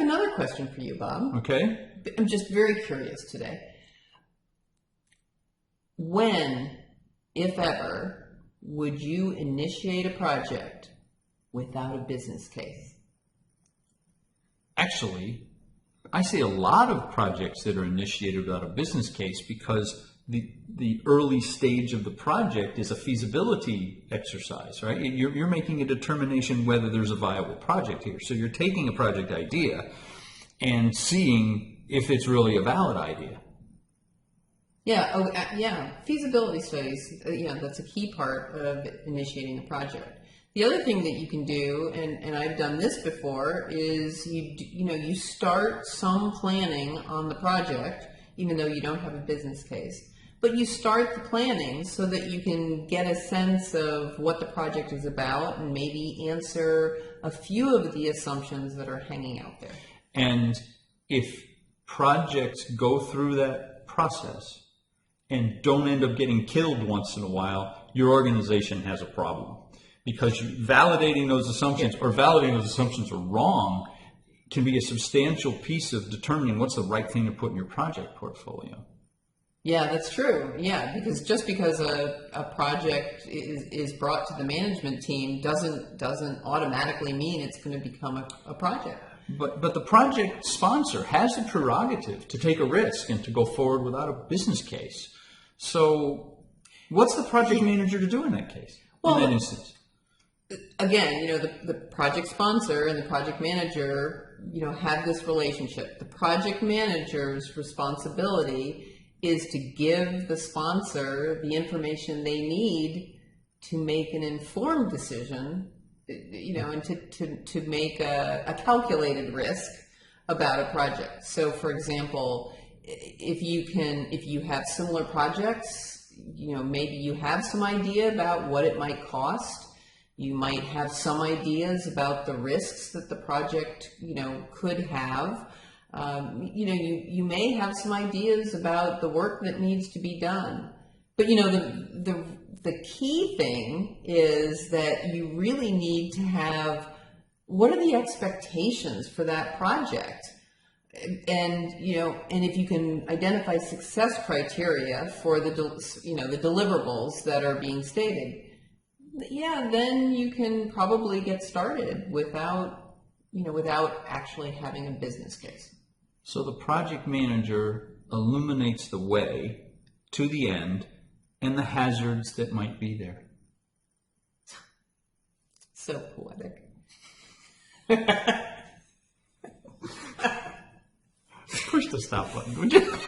another question for you, Bob. Okay. I'm just very curious today. When, if ever, would you initiate a project without a business case? Actually, I see a lot of projects that are initiated without a business case because the early stage of the project is a feasibility exercise, right? You're making a determination whether there's a viable project here. So you're taking a project idea and seeing if it's really a valid idea. Yeah, yeah. Feasibility studies, that's a key part of initiating a project. The other thing that you can do, and I've done this before, is you start some planning on the project, even though you don't have a business case. But you start the planning so that you can get a sense of what the project is about and maybe answer a few of the assumptions that are hanging out there. And if projects go through that process and don't end up getting killed once in a while, your organization has a problem. Because validating those assumptions or validating those assumptions are wrong can be a substantial piece of determining what's the right thing to put in your project portfolio. Yeah, that's true. Yeah, because just because a project is brought to the management team doesn't automatically mean it's going to become a project. But the project sponsor has the prerogative to take a risk and to go forward without a business case. So what's the project manager to do in that case, in that instance? Again, the project sponsor and the project manager, have this relationship. The project manager's responsibility is to give the sponsor the information they need to make an informed decision, and to make a calculated risk about a project. So, for example, if you have similar projects, maybe you have some idea about what it might cost. You might have some ideas about the risks that the project, could have. You may have some ideas about the work that needs to be done. But, the key thing is that you really need to have, what are the expectations for that project? And, and if you can identify success criteria for the deliverables that are being stated, then you can probably get started without actually having a business case. So the project manager illuminates the way to the end and the hazards that might be there. So poetic. Push the stop button, would you?